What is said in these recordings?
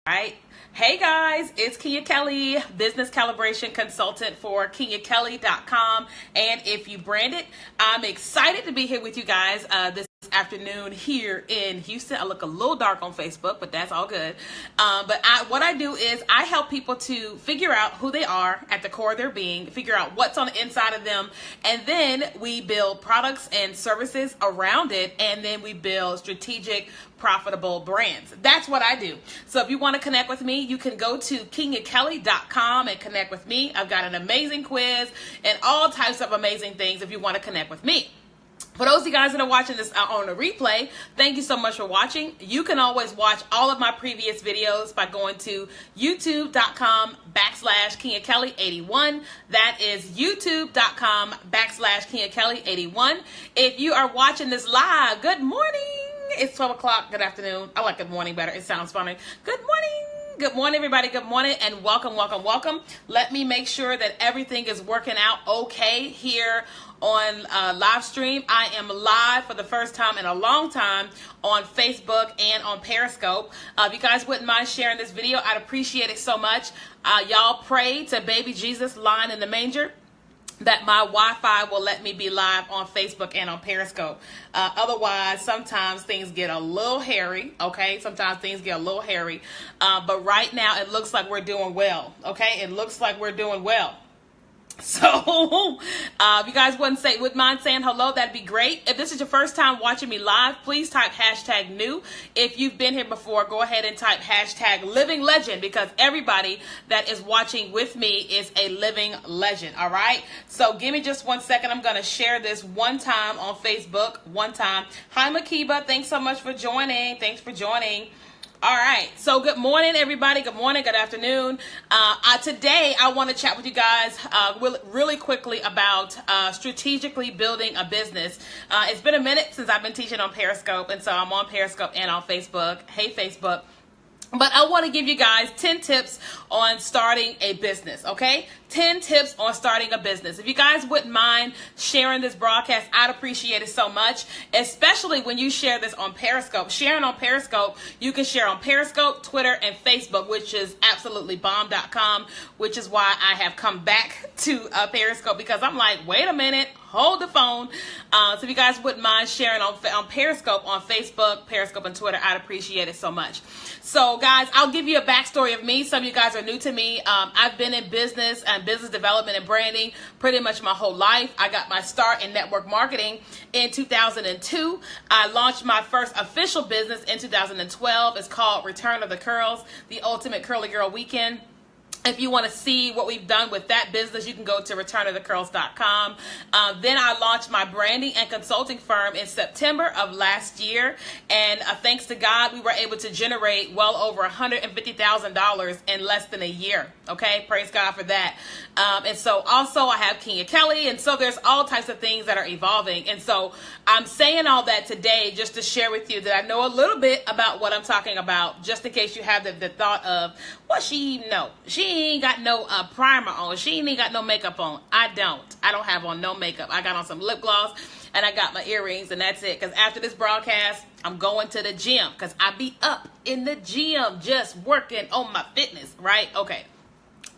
Right. Hey guys, it's Keenya Kelly, business calibration consultant for KenyaKelly.com. And if you brand it, I'm excited to be here with you guys this afternoon here in Houston. I look a little dark on Facebook, but that's all good. What I do is I help people to figure out who they are at the core of their being, figure out what's on the inside of them, and then we build products and services around it, and then we build strategic, profitable brands. That's what I do. So if you want to connect with me, you can go to KenyaKelly.com and connect with me. I've got an amazing quiz and all types of amazing things if you want to connect with me. For those of you guys that are watching this on a replay, thank you so much for watching. You can always watch all of my previous videos by going to youtube.com/KenyaKelly81. That is youtube.com/KenyaKelly81. If you are watching this live, good morning. It's 12 o'clock. Good afternoon. I like good morning better. It sounds funny. Good morning. Good morning, everybody. Good morning and welcome, welcome, welcome. Let me make sure that everything is working out okay here on live stream. I am live for the first time in a long time on Facebook and on Periscope. If you guys wouldn't mind sharing this video, I'd appreciate it so much. Y'all pray to baby Jesus lying in the manger that my Wi-Fi will let me be live on Facebook and on Periscope. Otherwise, sometimes things get a little hairy, okay? Sometimes things get a little hairy. But right now, it looks like we're doing well, okay? It looks like we're doing well. So, if you guys wouldn't mind saying hello, that'd be great. If this is your first time watching me live, please type #new. If you've been here before, go ahead and type #living legend, because everybody that is watching with me is a living legend, all right? So give me just 1 second. I'm going to share this one time on Facebook, one time. Hi, Makiba. Thanks so much for joining. Thanks for joining. All right, so good morning, everybody. Good morning, good afternoon. Today, I want to chat with you guys really quickly about strategically building a business. It's been a minute since I've been teaching on Periscope, and so I'm on Periscope and on Facebook. Hey, Facebook. But I want to give you guys 10 tips on starting a business, okay? 10 tips on starting a business. If you guys wouldn't mind sharing this broadcast, I'd appreciate it so much, especially when you share this on Periscope. Sharing on Periscope, you can share on Periscope, Twitter, and Facebook, which is absolutely bomb.com, which is why I have come back to Periscope, because I'm like, wait a minute, hold the phone. So if you guys wouldn't mind sharing on Periscope, on Facebook, Periscope, and Twitter, I'd appreciate it so much. So guys, I'll give you a backstory of me. Some of you guys are new to me. I've been in business and business development and branding pretty much my whole life. I got my start in network marketing in 2002. I launched my first official business in 2012. It's called Return of the Curls, the Ultimate Curly Girl Weekend. If you want to see what we've done with that business, you can go to returnofthecurls.com. Then I launched my branding and consulting firm in September of last year. And thanks to God, we were able to generate well over $150,000 in less than a year. Okay, praise God for that. And so also I have Keenya Kelly. And so there's all types of things that are evolving. And so I'm saying all that today just to share with you that I know a little bit about what I'm talking about, just in case you have the thought of, well, she ain't got no primer on. She ain't got no makeup on. I don't have on no makeup. I got on some lip gloss and I got my earrings, and that's it. Because after this broadcast, I'm going to the gym, because I be up in the gym just working on my fitness, right? Okay.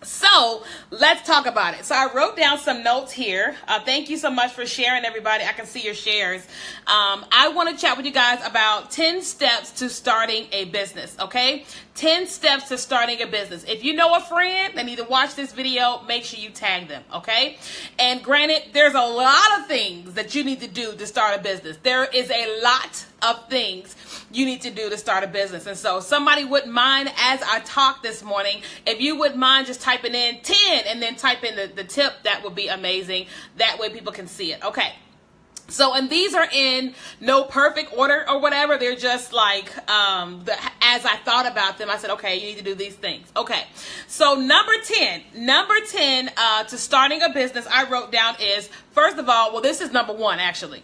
So let's talk about it. So I wrote down some notes here. Thank you so much for sharing, everybody. I can see your shares. I want to chat with you guys about 10 steps to starting a business, okay? 10 steps to starting a business. If you know a friend that need to watch this video, make sure you tag them, okay? And granted, there's a lot of things that you need to do to start a business. There is a lot of things you need to do to start a business. And so somebody wouldn't mind, as I talk this morning, if you wouldn't mind just typing in 10 and then type in the tip, that would be amazing. That way people can see it. Okay. So, and these are in no perfect order or whatever. They're just like, as I thought about them, I said, okay, you need to do these things. Okay. So number 10 to starting a business, I wrote down is, first of all, well, this is number 1, actually.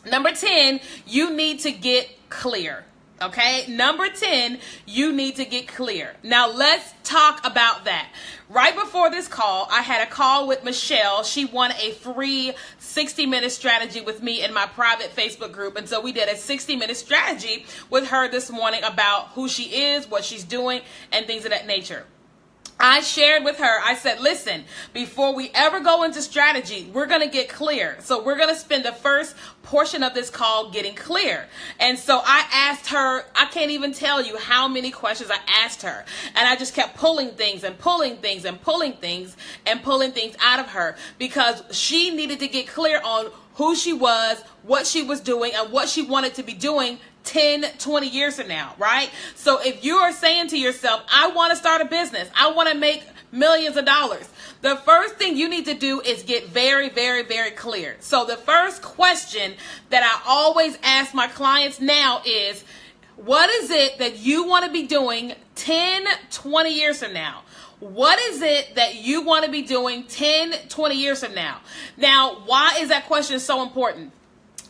Number 10, you need to get clear. Okay, number 10, you need to get clear. Now let's talk about that. Right before this call, I had a call with Michelle. She won a free 60-minute strategy with me in my private Facebook group. And so we did a 60-minute strategy with her this morning about who she is, what she's doing, and things of that nature. I shared with her, I said, listen, before we ever go into strategy, we're going to get clear. So we're going to spend the first portion of this call getting clear. And so I asked her, I can't even tell you how many questions I asked her. And I just kept pulling things and pulling things and pulling things and pulling things out of her because she needed to get clear on who she was, what she was doing, and what she wanted to be doing 10, 20 years from now, right? So if you are saying to yourself, I want to start a business, I want to make millions of dollars, the first thing you need to do is get very, very, very clear. So the first question that I always ask my clients now is, what is it that you want to be doing 10, 20 years from now? What is it that you want to be doing 10, 20 years from now? Now, why is that question so important?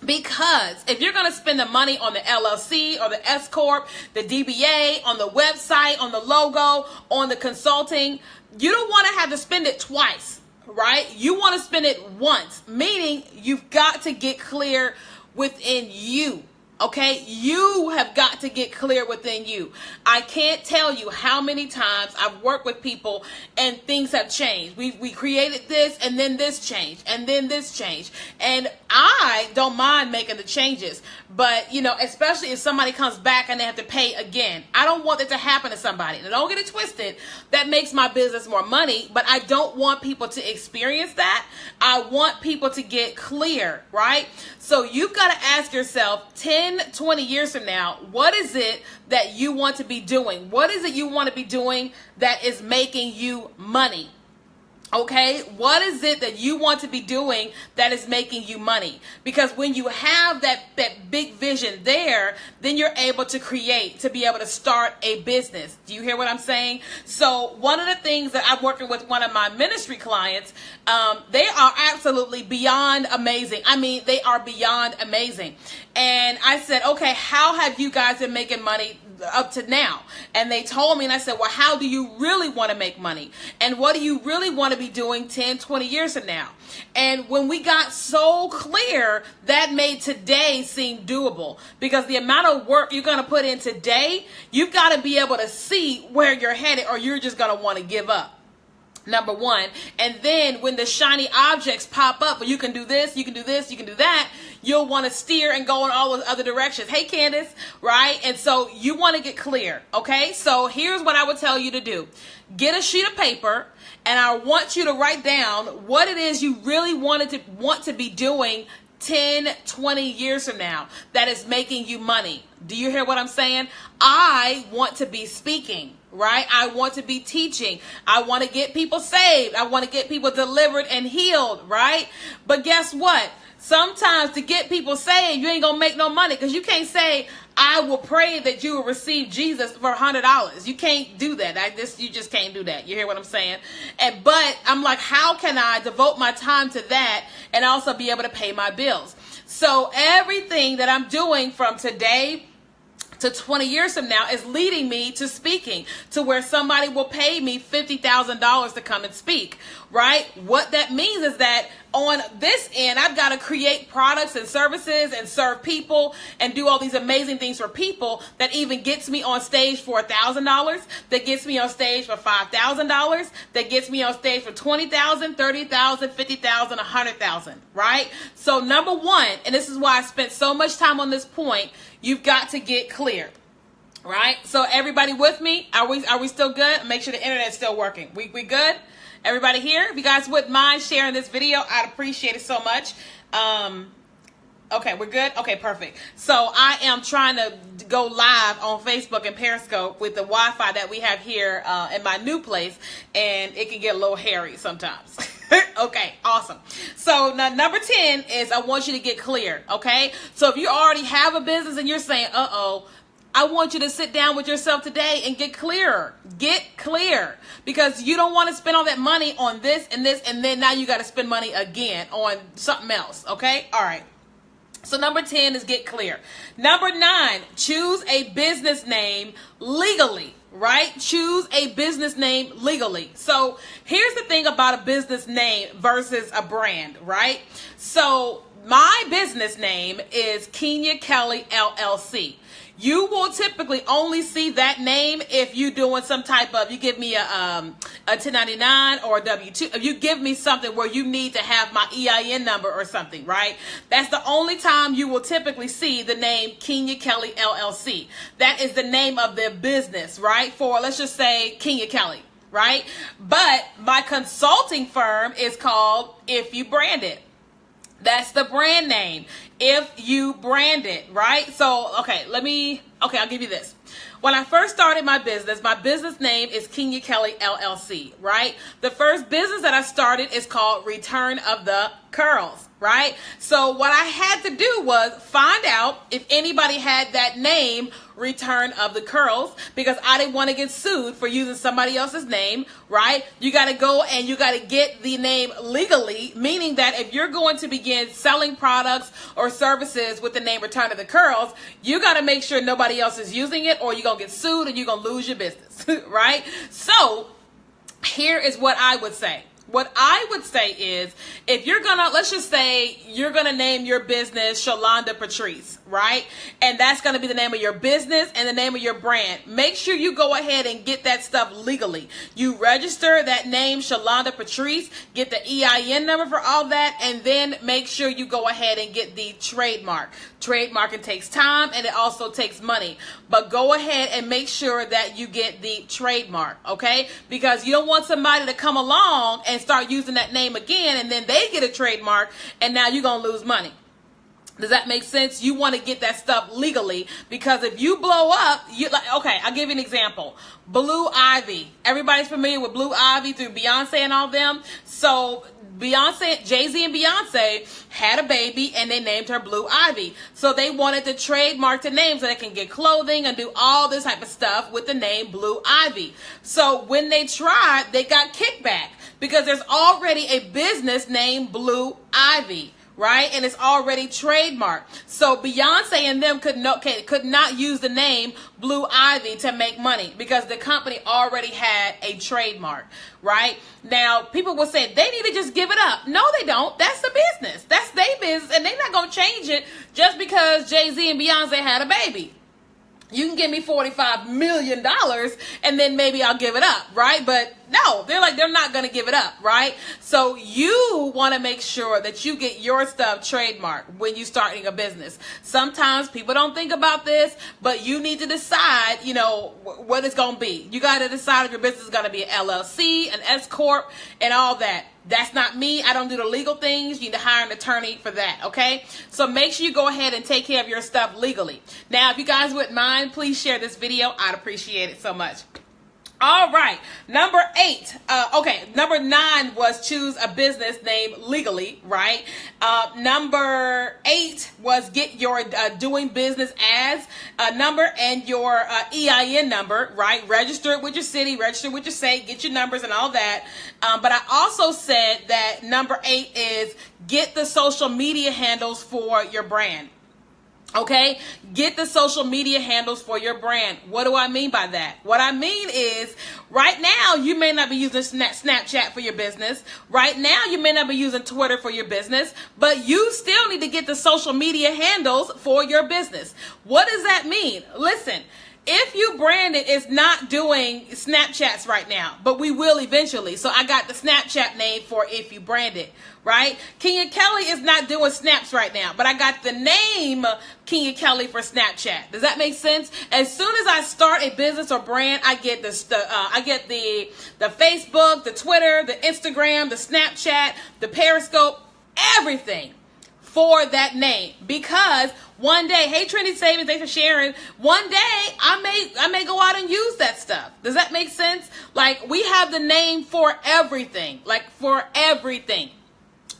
Because if you're going to spend the money on the LLC or the S Corp, the DBA, on the website, on the logo, on the consulting, you don't want to have to spend it twice, right? You want to spend it once, meaning you've got to get clear within you. Okay, you have got to get clear within you. I can't tell you how many times I've worked with people and things have changed. We created this and then this changed and then this changed. And I don't mind making the changes. But, you know, especially if somebody comes back and they have to pay again. I don't want that to happen to somebody. Now, don't get it twisted. That makes my business more money. But I don't want people to experience that. I want people to get clear, right? So you've got to ask yourself 10, 20 years from now, what is it that you want to be doing? What is it you want to be doing that is making you money? Okay, what is it that you want to be doing that is making you money? Because when you have that big vision there, then you're able to create, to be able to start a business. Do you hear what I'm saying? So one of the things that I'm working with one of my ministry clients, they are absolutely beyond amazing. I mean, they are beyond amazing. And I said, okay, how have you guys been making money up to now? And they told me, and I said, well, how do you really want to make money? And what do you really want to be doing 10, 20 years from now? And when we got so clear, that made today seem doable, because the amount of work you're going to put in today, you've got to be able to see where you're headed, or you're just going to want to give up. Number one. And then when the shiny objects pop up, well, you can do this, you can do this, you can do that, you'll want to steer and go in all those other directions. Hey, Candace, right? And so you want to get clear, okay? So here's what I would tell you to do. Get a sheet of paper, and I want you to write down what it is you really want to be doing 10, 20 years from now that is making you money. Do you hear what I'm saying? I want to be speaking, right? I want to be teaching. I want to get people saved. I want to get people delivered and healed, right? But guess what? Sometimes to get people saved, you ain't going to make no money, because you can't say, I will pray that you will receive Jesus for $100. You can't do that. You just can't do that. You hear what I'm saying? But I'm like, how can I devote my time to that and also be able to pay my bills? So everything that I'm doing from today to 20 years from now is leading me to speaking, to where somebody will pay me $50,000 to come and speak, right? What that means is that on this end, I've got to create products and services and serve people and do all these amazing things for people that even gets me on stage for $1,000, that gets me on stage for $5,000, that gets me on stage for $20,000, $30,000, $50,000, $100,000, right? So number one, and this is why I spent so much time on this point, you've got to get clear, right? So everybody with me? Are we still good? Make sure the internet's still working. We good? Everybody here? If you guys wouldn't mind sharing this video, I'd appreciate it so much. Okay, we're good? Okay, perfect. So I am trying to go live on Facebook and Periscope with the Wi-Fi that we have here in my new place, and it can get a little hairy sometimes. Okay, awesome. So now number 10 is I want you to get clear, okay? So if you already have a business and you're saying, uh-oh, I want you to sit down with yourself today and get clearer. Get clear. Because you don't want to spend all that money on this, and then now you got to spend money again on something else, okay? All right. So number 10 is get clear. Number 9, choose a business name legally, right? Choose a business name legally. So here's the thing about a business name versus a brand, right? So my business name is Keenya Kelly LLC. You will typically only see that name if you're doing some type of, you give me a 1099 or a W-2. If you give me something where you need to have my EIN number or something, right? That's the only time you will typically see the name Keenya Kelly LLC. That is the name of the business, right? For, let's just say, Keenya Kelly, right? But my consulting firm is called If You Brand It. That's the brand name. If You Brand It, right? So, I'll give you this. When I first started my business name is Keenya Kelly LLC, right? The first business that I started is called Return of the Curls, right? So what I had to do was find out if anybody had that name, Return of the Curls, because I didn't want to get sued for using somebody else's name, right? You got to go and you got to get the name legally, meaning that if you're going to begin selling products or services with the name Return of the Curls, you got to make sure nobody else is using it, or you're going to get sued and you're going to lose your business, right? So here is what I would say. What I would say is, if you're gonna, let's just say you're gonna name your business Shalonda Patrice, right? And that's gonna be the name of your business and the name of your brand. Make sure you go ahead and get that stuff legally. You register that name Shalonda Patrice, get the EIN number for all that, and then make sure you go ahead and get the trademark. Trademarking takes time and it also takes money. But go ahead and make sure that you get the trademark, okay? Because you don't want somebody to come along and start using that name again, and then they get a trademark, and now you're going to lose money. Does that make sense? You want to get that stuff legally, because if you blow up, I'll give you an example. Blue Ivy. Everybody's familiar with Blue Ivy through Beyonce and all them. So Beyonce, Jay-Z and Beyonce had a baby and they named her Blue Ivy. So they wanted to trademark the name so they can get clothing and do all this type of stuff with the name Blue Ivy. So when they tried, they got kickback because there's already a business named Blue Ivy, right? And it's already trademarked. So Beyonce and them could not use the name Blue Ivy to make money because the company already had a trademark, right? Now, people will say they need to just give it up. No, they don't. That's the business. That's their business, and they're not going to change it just because Jay-Z and Beyonce had a baby. You can give me $45 million and then maybe I'll give it up, right? But no, they're not going to give it up, right? So you want to make sure that you get your stuff trademarked when you're starting a business. Sometimes people don't think about this, but you need to decide, what it's going to be. You got to decide if your business is going to be an LLC, an S Corp, and all that. That's not me. I don't do the legal things. You need to hire an attorney for that, okay? So make sure you go ahead and take care of your stuff legally. Now, if you guys wouldn't mind, please share this video. I'd appreciate it so much. All right, number 9 was choose a business name legally, right? Number 8 was get your doing business as number and your EIN number, right? Register it with your city, register with your state, get your numbers and all that. But I also said that number 8 is get the social media handles for your brand. Okay, get the social media handles for your brand. What do I mean by that? What I mean is right now you may not be using Snapchat for your business. Right now you may not be using Twitter for your business, but you still need to get the social media handles for your business. What does that mean? Listen, If You Brand It is not doing Snapchats right now, but we will eventually. So I got the Snapchat name for If You Brand It, right? Keenya Kelly is not doing snaps right now, but I got the name Keenya Kelly for Snapchat. Does that make sense? As soon as I start a business or brand, I get the Facebook, the Twitter, the Instagram, the Snapchat, the Periscope, everything for that name, because one day, hey Trinity Savings, thanks for sharing. One day I may go out and use that stuff. Does that make sense? Like, we have the name for everything, like for everything.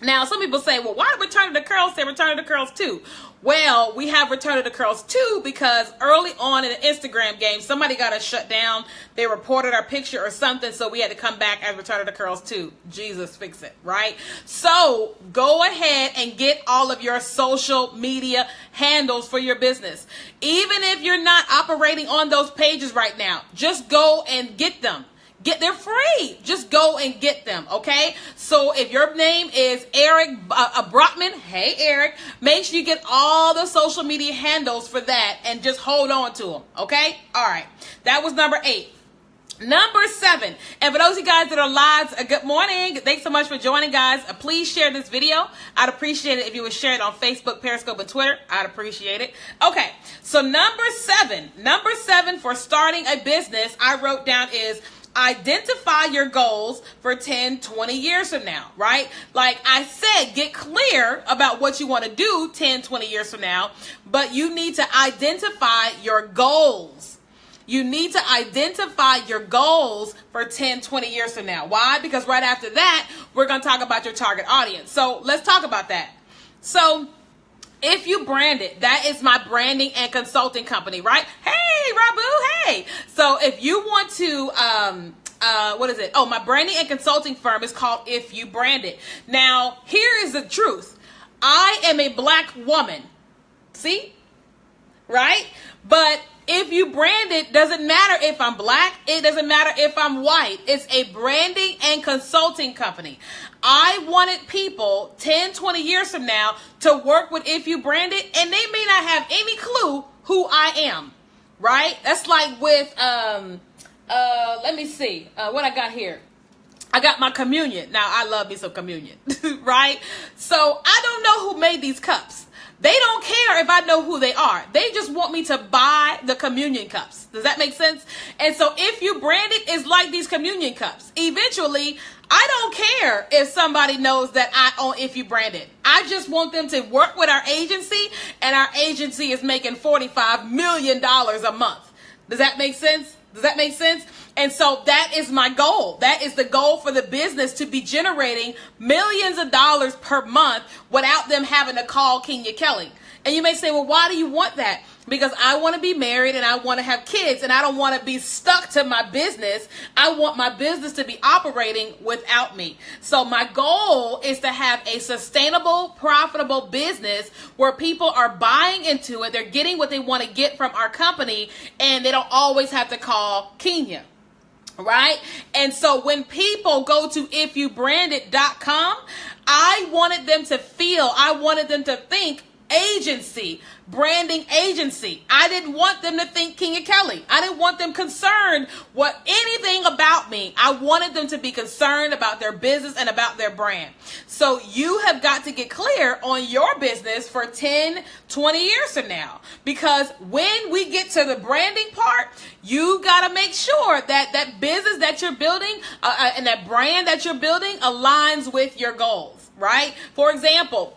Now, some people say, well, why Return of the Curls say Return of the Curls 2? Well, we have Return of the Curls 2 because early on in the Instagram game, somebody got us shut down. They reported our picture or something, so we had to come back as Return of the Curls 2. Jesus, fix it, right? So go ahead and get all of your social media handles for your business. Even if you're not operating on those pages right now, just go and get them. They're free. Just go and get them, okay? So if your name is Eric Brockman, hey Eric, make sure you get all the social media handles for that and just hold on to them, okay? All right. That was number 8. Number 7, and for those of you guys that are live, good morning. Thanks so much for joining, guys. Please share this video. I'd appreciate it if you would share it on Facebook, Periscope, and Twitter. I'd appreciate it. Okay, so number 7 for starting a business, I wrote down is identify your goals for 10, 20 years from now, right? Like I said, get clear about what you want to do 10, 20 years from now, but you need to identify your goals. You need to identify your goals for 10, 20 years from now. Why? Because right after that, we're going to talk about your target audience. So let's talk about that. So if you brand it, that is my branding and consulting company, right? Hey, Rabu, hey. So if you want to, what is it? Oh, my branding and consulting firm is called If You Brand It. Now, here is the truth. I am a black woman. See? Right? But if you brand it, doesn't matter if I'm black. It doesn't matter if I'm white. It's a branding and consulting company. I wanted people 10, 20 years from now to work with If You Brand It, and they may not have any clue who I am, right? That's like with, let me see, what I got here. I got my communion. Now, I love me some communion, right? So I don't know who made these cups. They don't care if I know who they are. They just want me to buy the communion cups. Does that make sense? And so If You Brand It is like these communion cups. Eventually, I don't care if somebody knows that I own If You Brand It. I just want them to work with our agency, and our agency is making $45 million a month. Does that make sense? Does that make sense? And so that is my goal. That is the goal for the business, to be generating millions of dollars per month without them having to call Keenya Kelly. And you may say, well, why do you want that? Because I want to be married and I want to have kids, and I don't want to be stuck to my business. I want my business to be operating without me. So my goal is to have a sustainable, profitable business where people are buying into it. They're getting what they want to get from our company, and they don't always have to call Keenya. Right? And so when people go to ifyoubrandit.com, I wanted them to think agency, branding agency. I didn't want them to think Keenya Kelly. I didn't want them concerned what anything about me. I wanted them to be concerned about their business and about their brand. So you have got to get clear on your business for 10, 20 years from now, because when we get to the branding part, you got to make sure that that business that you're building and that brand that you're building aligns with your goals, right? For example,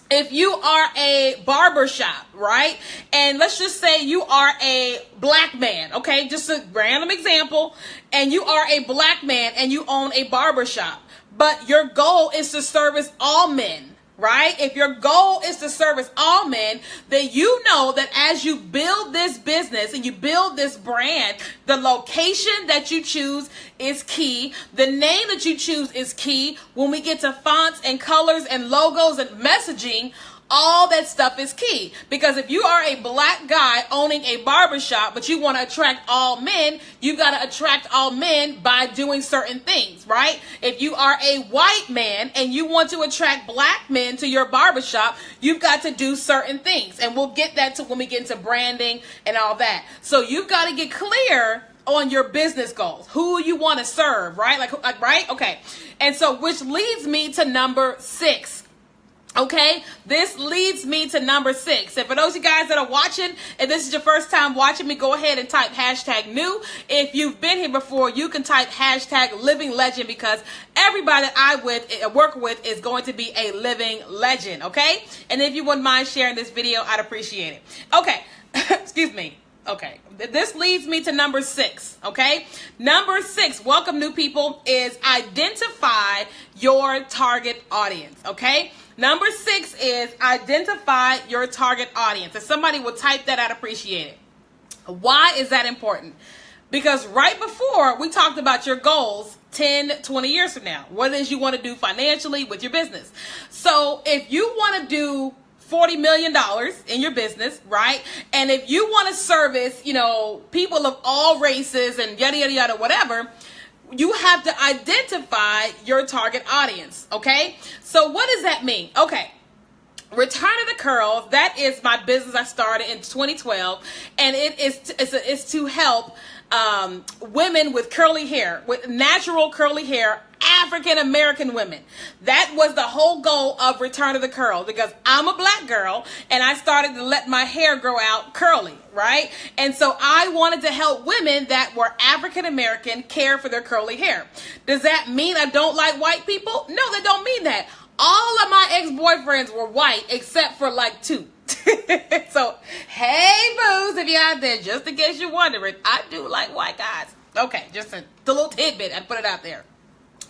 if you are a barbershop, right? And let's just say you are a black man, okay? Just a random example. And you are a black man and you own a barbershop, but your goal is to service all men, right? If your goal is to service all men, then you know that as you build this business and you build this brand, the location that you choose is key. The name that you choose is key. When we get to fonts and colors and logos and messaging, all that stuff is key. Because if you are a black guy owning a barbershop, but you want to attract all men, you got to attract all men by doing certain things, right? If you are a white man and you want to attract black men to your barbershop, you've got to do certain things. And we'll get that to when we get into branding and all that. So you've got to get clear on your business goals, who you want to serve, right? Like, right? Okay. And so, which leads me to number 6. Okay, this leads me to number 6. And for those of you guys that are watching, if this is your first time watching me, go ahead and type #new. If you've been here before, you can type #living legend, because everybody that I work with is going to be a living legend. Okay, and if you wouldn't mind sharing this video, I'd appreciate it. Okay, excuse me. Okay, this leads me to number 6, okay? Number 6, welcome new people, is identify your target audience, okay? Number 6 is identify your target audience. If somebody will type that, I'd appreciate it. Why is that important? Because right before we talked about your goals 10, 20 years from now, what it is you want to do financially with your business. So if you want to do $40 million in your business, right? And if you want to service, people of all races and yada, yada, yada, whatever, you have to identify your target audience, okay? So what does that mean? Okay. Return of the Curls, that is my business I started in 2012, and it's to help women with curly hair, with natural curly hair, African American women. That was the whole goal of Return of the Curl, because I'm a black girl and I started to let my hair grow out curly, right? And so I wanted to help women that were African American care for their curly hair. Does that mean I don't like white people? No, that don't mean that. All of my ex-boyfriends were white except for like 2. So, hey, boos, if you're out there, just in case you're wondering, I do like white guys. Okay, just a little tidbit. I put it out there.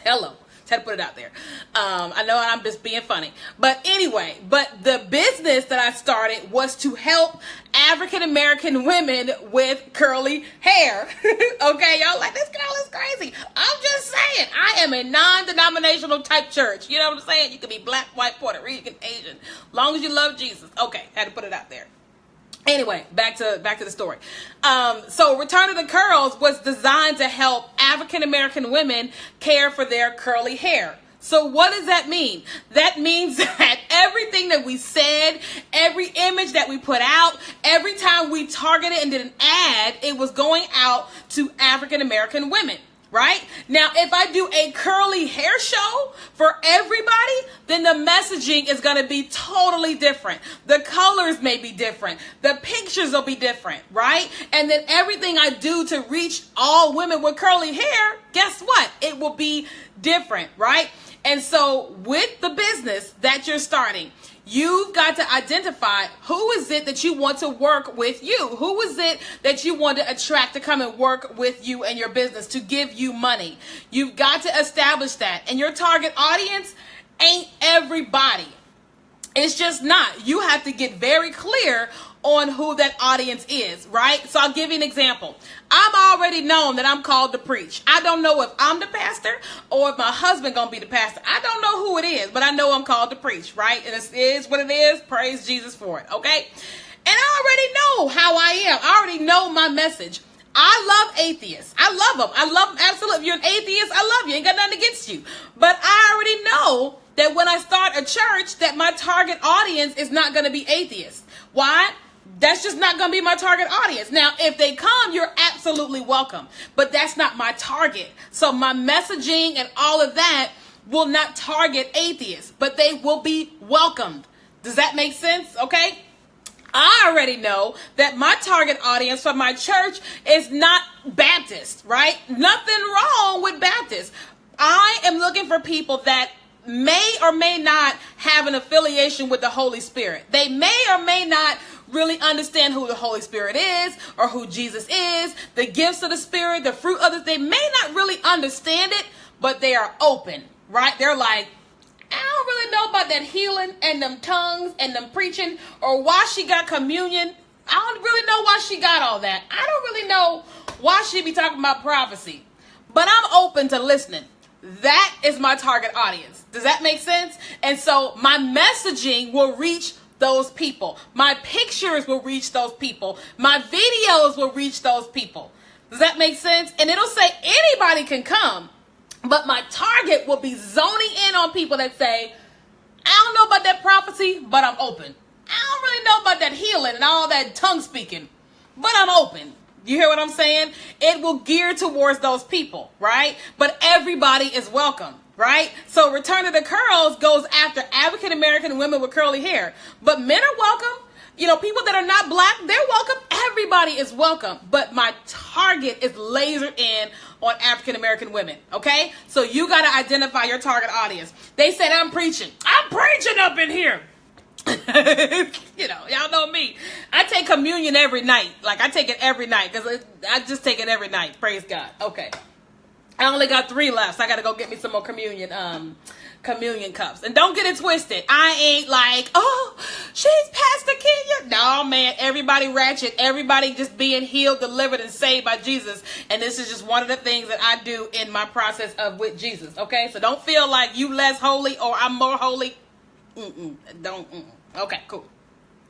Hello. Just had to put it out there. I know I'm just being funny. But anyway, the business that I started was to help African American women with curly hair. Okay, y'all like, this girl is crazy. I'm just saying, I am a non-denominational type church. You know what I'm saying? You can be black, white, Puerto Rican, Asian, long as you love Jesus. Okay, had to put it out there. Anyway, back to the story. So Return of the Curls was designed to help African American women care for their curly hair. So what does that mean? That means that everything that we said, every image that we put out, every time we targeted and did an ad, it was going out to African American women. Right? Now, if I do a curly hair show for everybody, then the messaging is going to be totally different. The colors may be different. The pictures will be different, right? And then everything I do to reach all women with curly hair, guess what? It will be different, right? And so with the business that you're starting, you've got to identify who is it that you want to work with you. Who is it that you want to attract to come and work with you and your business to give you money. You've got to establish that. And your target audience ain't everybody. It's just not. You have to get very clear on who that audience is, right? So I'll give you an example. I'm already known that I'm called to preach. I don't know if I'm the pastor or if my husband gonna be the pastor. I don't know who it is, but I know I'm called to preach, right? And it is what it is. Praise Jesus for it, okay? And I already know how I am. I already know my message. I love atheists. I love them. I love them absolutely. If you're an atheist, I love you. Ain't got nothing against you. But I already know that when I start a church, that my target audience is not going to be atheists. Why? That's just not going to be my target audience. Now, if they come, you're absolutely welcome. But that's not my target. So my messaging and all of that will not target atheists, but they will be welcomed. Does that make sense? Okay. I already know that my target audience for my church is not Baptist, right? Nothing wrong with Baptist. I am looking for people that may or may not have an affiliation with the Holy Spirit. They may or may not really understand who the Holy Spirit is or who Jesus is, the gifts of the Spirit, the fruit of they may not really understand it, but they are open, right? They're like, I don't really know about that healing and them tongues and them preaching or why she got communion. I don't really know why she got all that. I don't really know why she be talking about prophecy, but I'm open to listening. That is my target audience. Does that make sense? And so my messaging will reach those people. My pictures will reach those people. My videos will reach those people. Does that make sense? And it'll say anybody can come, but my target will be zoning in on people that say, I don't know about that prophecy, but I'm open. I don't really know about that healing and all that tongue speaking, but I'm open. You hear what I'm saying? It will gear towards those people, right? But everybody is welcome, right? So Return of the Curls goes after African American women with curly hair. But men are welcome. You know, people that are not black, they're welcome. Everybody is welcome. But my target is lasered in on African American women, okay? So you got to identify your target audience. They said, I'm preaching. I'm preaching up in here. You know, y'all know me. I take communion every night. Like, I take it every night because I just take it every night. Praise God. Okay. I only got 3 left, so I got to go get me some more communion cups. And don't get it twisted. I ain't like, oh, she's Pastor Keenya. No, man, everybody ratchet. Everybody just being healed, delivered, and saved by Jesus. And this is just one of the things that I do in my process of with Jesus, okay? So don't feel like you less holy or I'm more holy. Okay, cool.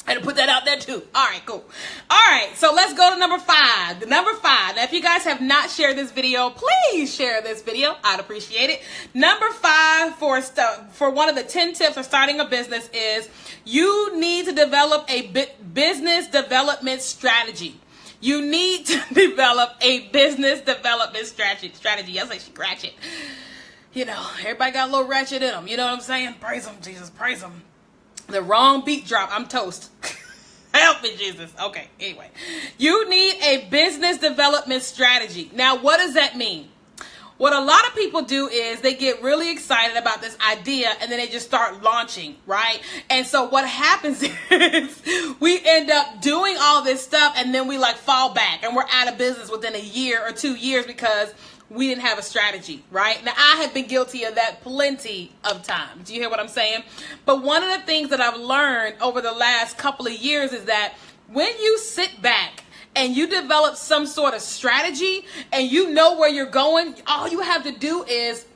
I had to put that out there too. All right, cool. All right, so let's go to number 5. Number 5. Now, if you guys have not shared this video, please share this video. I'd appreciate it. Number 5 for one of the 10 tips for starting a business is you need to develop a business development strategy. You need to develop a business development strategy. I say she ratchet. You know, everybody got a little ratchet in them. You know what I'm saying? Praise them, Jesus. Praise them. The wrong beat drop. I'm toast. Help me, Jesus. Okay, anyway. You need a business development strategy. Now, what does that mean? What a lot of people do is they get really excited about this idea and then they just start launching, right? And so what happens is we end up doing all this stuff and then we like fall back and we're out of business within a year or 2 years because we didn't have a strategy, right? Now, I have been guilty of that plenty of times. Do you hear what I'm saying? But one of the things that I've learned over the last couple of years is that when you sit back and you develop some sort of strategy and you know where you're going, all you have to do is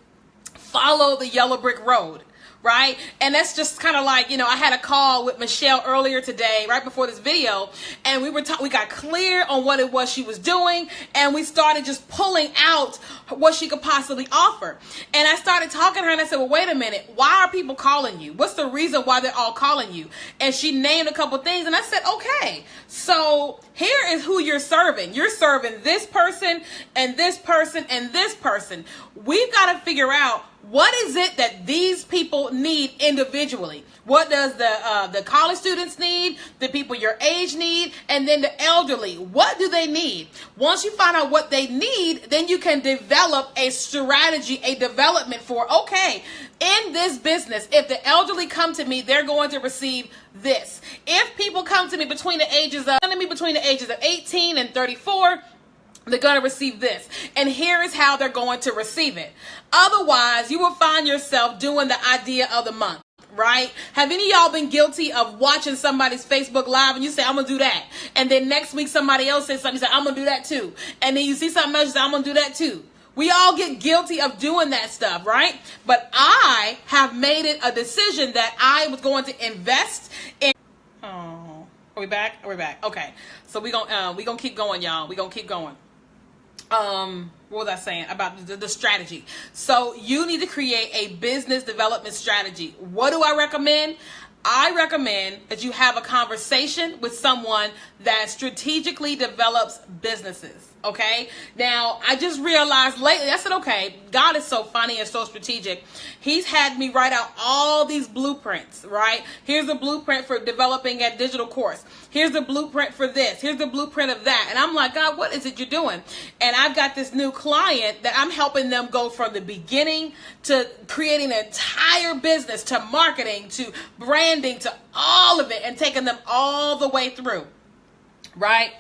follow the yellow brick road. Right? And that's just kind of like, you know, I had a call with Michelle earlier today, right before this video, and we got clear on what it was she was doing, and we started just pulling out what she could possibly offer. And I started talking to her and I said, well, wait a minute, why are people calling you? What's the reason why they're all calling you? And she named a couple things and I said, okay, so here is who you're serving. You're serving this person and this person and this person. We've got to figure out what is it that these people need individually? What does the college students need? The people your age need? And then the elderly, what do they need? Once you find out what they need, then you can develop a strategy, a development for, okay, in this business, if the elderly come to me, they're going to receive this. If people come to me between the ages of 18 and 34, they're going to receive this. And here is how they're going to receive it. Otherwise, you will find yourself doing the idea of the month, right? Have any of y'all been guilty of watching somebody's Facebook Live and you say, I'm going to do that. And then next week, somebody else says something, you say, I'm going to do that too. And then you see something else, you say, I'm going to do that too. We all get guilty of doing that stuff, right? But I have made it a decision that I was going to invest in. Oh, are we back? We're back. Okay. So we gonna keep going, y'all. We gonna keep going. What was I saying about the strategy? So you need to create a business development strategy. What do I recommend? I recommend that you have a conversation with someone that strategically develops businesses. Okay. Now, I just realized lately, I said, okay, God is so funny and so strategic. He's had me write out all these blueprints, right? Here's a blueprint for developing a digital course. Here's the blueprint for this. Here's the blueprint of that. And I'm like, God, what is it you're doing? And I've got this new client that I'm helping them go from the beginning to creating an entire business, to marketing, to branding, to all of it, and taking them all the way through, right?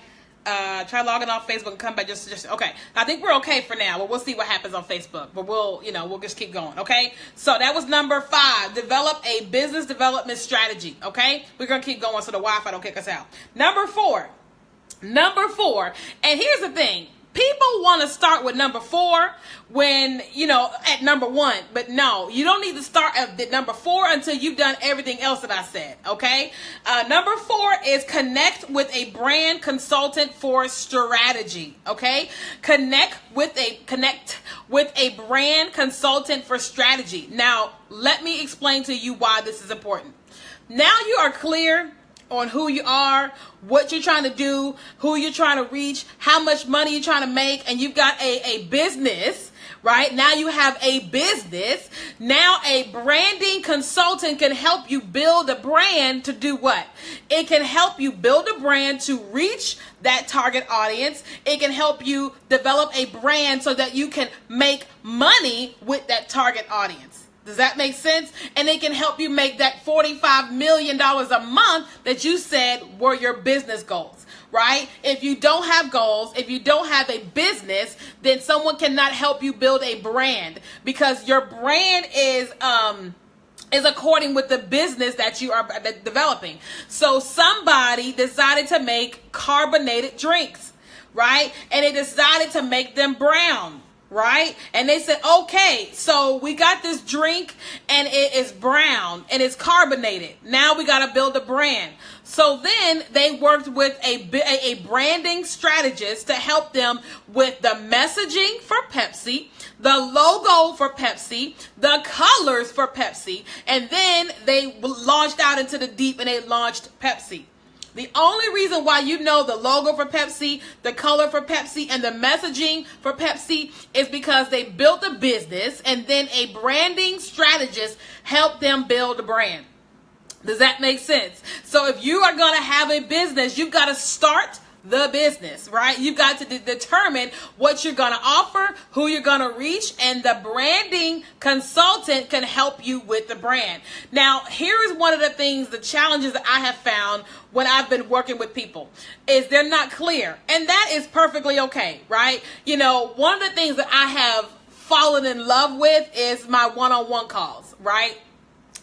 Try logging off Facebook and come back. Just okay. I think we're okay for now, but we'll see what happens on Facebook. But we'll just keep going. Okay. So that was number 5. Develop a business development strategy. Okay. We're gonna keep going so the Wi-Fi don't kick us out. Number 4. And here's the thing. People want to start with number 4 when, at number 1. But no, you don't need to start at number 4 until you've done everything else that I said. Okay. Number 4 is connect with a brand consultant for strategy. Okay. Connect with a brand consultant for strategy. Now, let me explain to you why this is important. Now you are clear on who you are, what you're trying to do, who you're trying to reach, how much money you're trying to make, and you've got a business, right? Now you have a business. Now a branding consultant can help you build a brand to do what? It can help you build a brand to reach that target audience. It can help you develop a brand so that you can make money with that target audience. Does that make sense? And it can help you make that $45 million a month that you said were your business goals, right? If you don't have goals, if you don't have a business, then someone cannot help you build a brand, because your brand is according with the business that you are developing. So somebody decided to make carbonated drinks, right? And they decided to make them brown, right? And they said, okay, so we got this drink and it is brown and it's carbonated. Now we got to build a brand. So then they worked with a branding strategist to help them with the messaging for Pepsi, the logo for Pepsi, the colors for Pepsi, and then they launched out into the deep and they launched Pepsi. The only reason why you know the logo for Pepsi, the color for Pepsi, and the messaging for Pepsi is because they built a business and then a branding strategist helped them build a brand. Does that make sense? So if you are going to have a business, you've got to start the business, right? You've got to determine what you're going to offer, who you're going to reach, and the branding consultant can help you with the brand. Now, here is one of the things, the challenges that I have found when I've been working with people is they're not clear. And that is perfectly okay, right? You know, one of the things that I have fallen in love with is my one-on-one calls, right?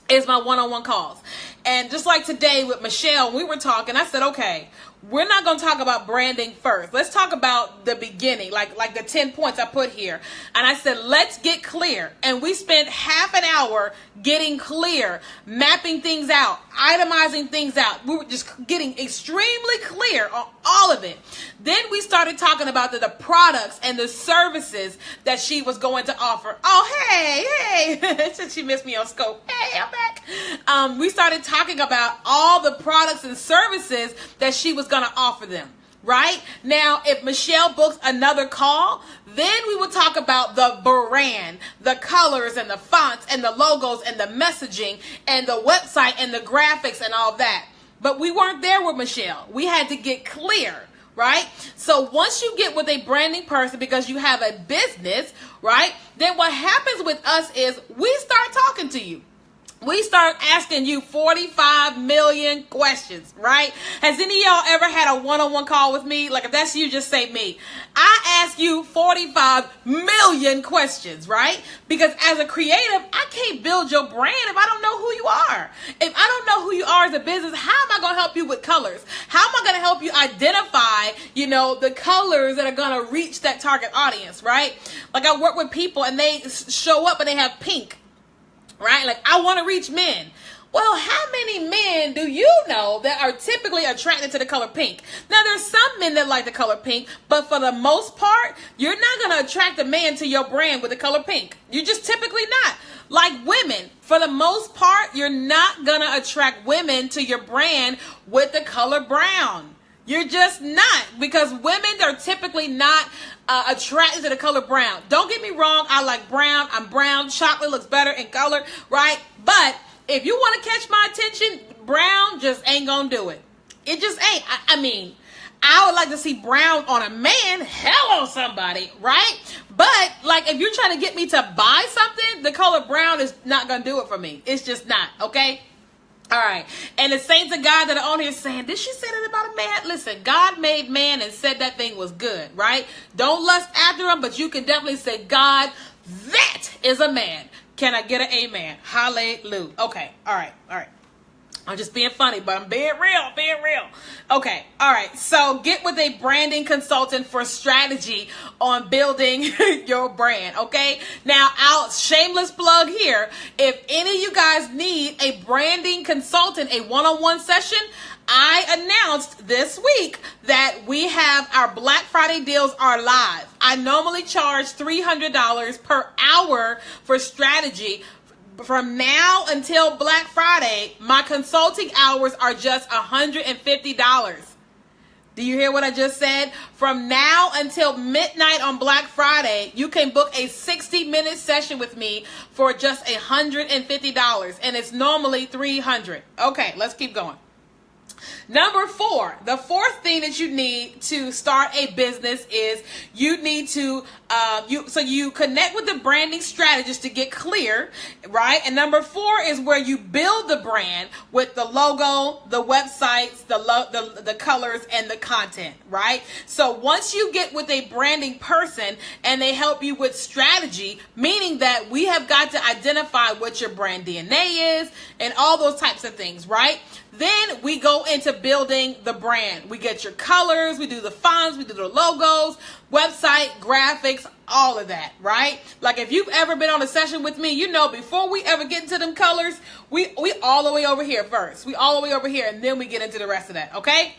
Is my one-on-one calls. And just like today with Michelle, we were talking, I said, okay, we're not going to talk about branding first. Let's talk about the beginning, like the 10 points I put here. And I said, let's get clear. And we spent half an hour getting clear, mapping things out, itemizing things out. We were just getting extremely clear on all of it. Then we started talking about the products and the services that she was going to offer. Oh, hey. Since she missed me on scope. Hey, I'm back. We started talking about all the products and services that she was going to offer them. Right? Now, if Michelle books another call, then we will talk about the brand, the colors and the fonts and the logos and the messaging and the website and the graphics and all that. But we weren't there with Michelle. We had to get clear, right? So once you get with a branding person because you have a business, right? Then what happens with us is we start talking to you. We start asking you 45 million questions, right? Has any of y'all ever had a one-on-one call with me? Like, if that's you, just say me. I ask you 45 million questions, right? Because as a creative, I can't build your brand if I don't know who you are. If I don't know who you are as a business, how am I going to help you with colors? How am I going to help you identify, the colors that are going to reach that target audience, right? Like, I work with people and they show up and they have pink. Right? Like, I want to reach men. Well, how many men do you know that are typically attracted to the color pink? Now, there's some men that like the color pink, but for the most part, you're not going to attract a man to your brand with the color pink. You're just typically not. Like women, for the most part, you're not going to attract women to your brand with the color brown. You're just not, because women are typically not attracted to the color brown. Don't get me wrong. I like brown. I'm brown. Chocolate looks better in color, right? But if you want to catch my attention, brown just ain't going to do it. It just ain't. I mean, I would like to see brown on a man. Hello, somebody, right? But like, if you're trying to get me to buy something, the color brown is not going to do it for me. It's just not, okay? All right. And the saints of God that are on here saying, did she say that about a man? Listen, God made man and said that thing was good, right? Don't lust after him, but you can definitely say, God, that is a man. Can I get an amen? Hallelujah. Okay. All right. I'm just being funny, but I'm being real. Okay. All right. So get with a branding consultant for strategy on building your brand. Okay. Now, I'll shameless plug here. If any of you guys need a branding consultant, a one-on-one session, I announced this week that we have our Black Friday deals are live. I normally charge $300 per hour for strategy. From now until Black Friday, my consulting hours are just $150. Do you hear what I just said? From now until midnight on Black Friday, you can book a 60-minute session with me for just $150, and it's normally $300. Okay, let's keep going. Number 4, the fourth thing that you need to start a business is you need to you connect with the branding strategist to get clear, right? And number 4 is where you build the brand with the logo, the websites, the colors, and the content, right? So once you get with a branding person and they help you with strategy, meaning that we have got to identify what your brand DNA is and all those types of things, right? Then we go into building the brand. We get your colors, we do the fonts, we do the logos, website, graphics, all of that, right? Like if you've ever been on a session with me, you know before we ever get into them colors, we all the way over here first. We all the way over here, and then we get into the rest of that, okay?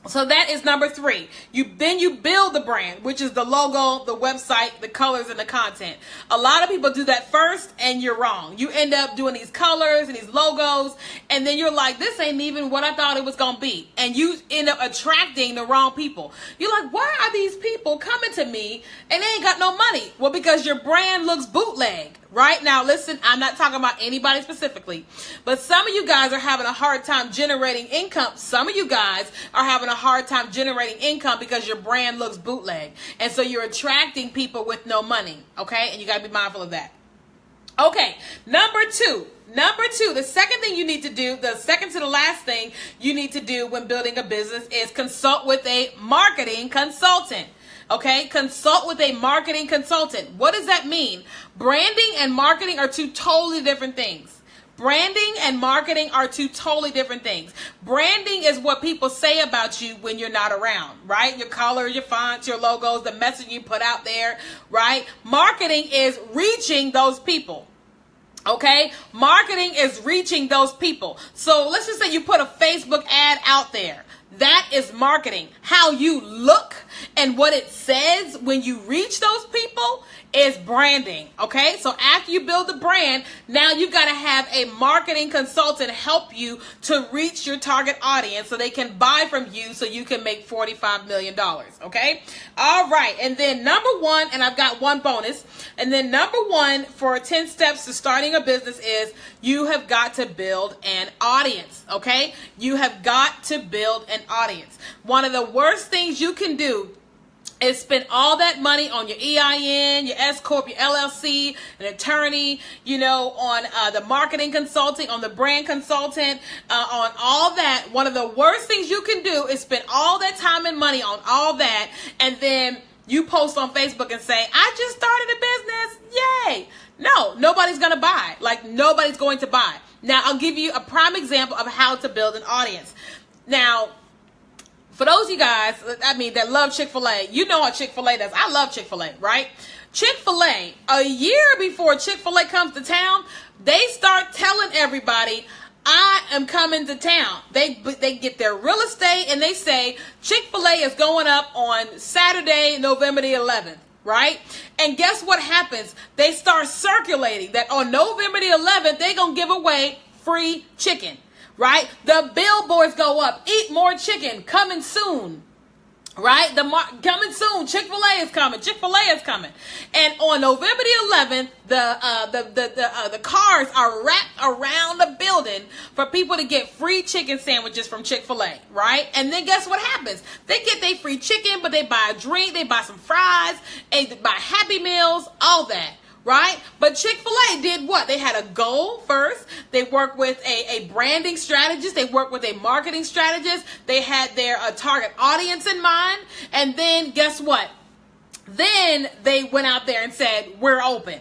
So that is number 3. You build the brand, which is the logo, the website, the colors, and the content. A lot of people do that first, and you're wrong. You end up doing these colors and these logos, and then you're like, this ain't even what I thought it was going to be. And you end up attracting the wrong people. You're like, why are these people coming to me and they ain't got no money? Well, because your brand looks bootleg. Right now, listen, I'm not talking about anybody specifically, but some of you guys are having a hard time generating income. Some of you guys are having a hard time generating income because your brand looks bootleg. And so you're attracting people with no money. Okay. And you got to be mindful of that. Okay. Number two, the second thing you need to do, the second to the last thing you need to do when building a business is consult with a marketing consultant. Okay, consult with a marketing consultant. What does that mean? Branding and marketing are two totally different things. Branding and marketing are two totally different things. Branding is what people say about you when you're not around, right? Your color, your fonts, your logos, the message you put out there, right? Marketing is reaching those people. Okay, marketing is reaching those people. So let's just say you put a Facebook ad out there. That is marketing. How you look and what it says when you reach those people is branding. Okay, so after you build the brand, now you've got to have a marketing consultant help you to reach your target audience so they can buy from you so you can make $45 million. Okay, all right. And then number 1, and I've got one bonus. And then number 1 for 10 steps to starting a business is you have got to build an audience. Okay, you have got to build an audience. One of the worst things you can do is spend all that money on your EIN, your S Corp, your LLC, an attorney, on the marketing consulting, on the brand consultant, on all that. One of the worst things you can do is spend all that time and money on all that, and then you post on Facebook and say, I just started a business, yay. No, nobody's going to buy. Like, nobody's going to buy. Now, I'll give you a prime example of how to build an audience. Now, for those of you guys, that love Chick-fil-A, you know what Chick-fil-A does. I love Chick-fil-A, right? Chick-fil-A, a year before Chick-fil-A comes to town, they start telling everybody, I am coming to town. They get their real estate and they say, Chick-fil-A is going up on Saturday, November the 11th, right? And guess what happens? They start circulating that on November the 11th, they're going to give away free chicken. Right? The billboards go up. Eat more chicken. Coming soon. Right? Coming soon. Chick-fil-A is coming. Chick-fil-A is coming. And on November the 11th, the cars are wrapped around the building for people to get free chicken sandwiches from Chick-fil-A. Right? And then guess what happens? They get their free chicken, but they buy a drink, they buy some fries, and they buy Happy Meals, all that. Right? But Chick-fil-A did what? They had a goal first. They worked with a branding strategist. They worked with a marketing strategist. They had their target audience in mind. And then guess what? Then they went out there and said, we're open.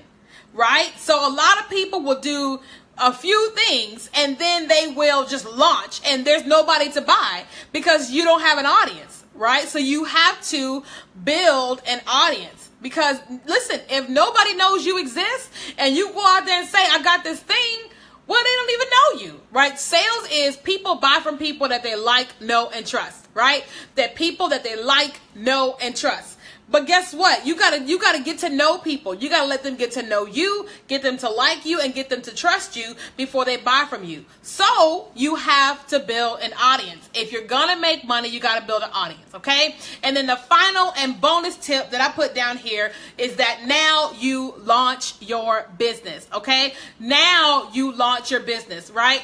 Right? So a lot of people will do a few things and then they will just launch and there's nobody to buy because you don't have an audience. Right? So you have to build an audience. Because, listen, if nobody knows you exist and you go out there and say, I got this thing, well, they don't even know you, right? Sales is people buy from people that they like, know, and trust, right? That people that they like, know, and trust. But guess what? You gotta get to know people. You gotta let them get to know you, get them to like you, and get them to trust you before they buy from you. So you have to build an audience. If you're gonna make money, you gotta build an audience, okay? And then the final and bonus tip that I put down here is that now you launch your business, okay? Now you launch your business, right?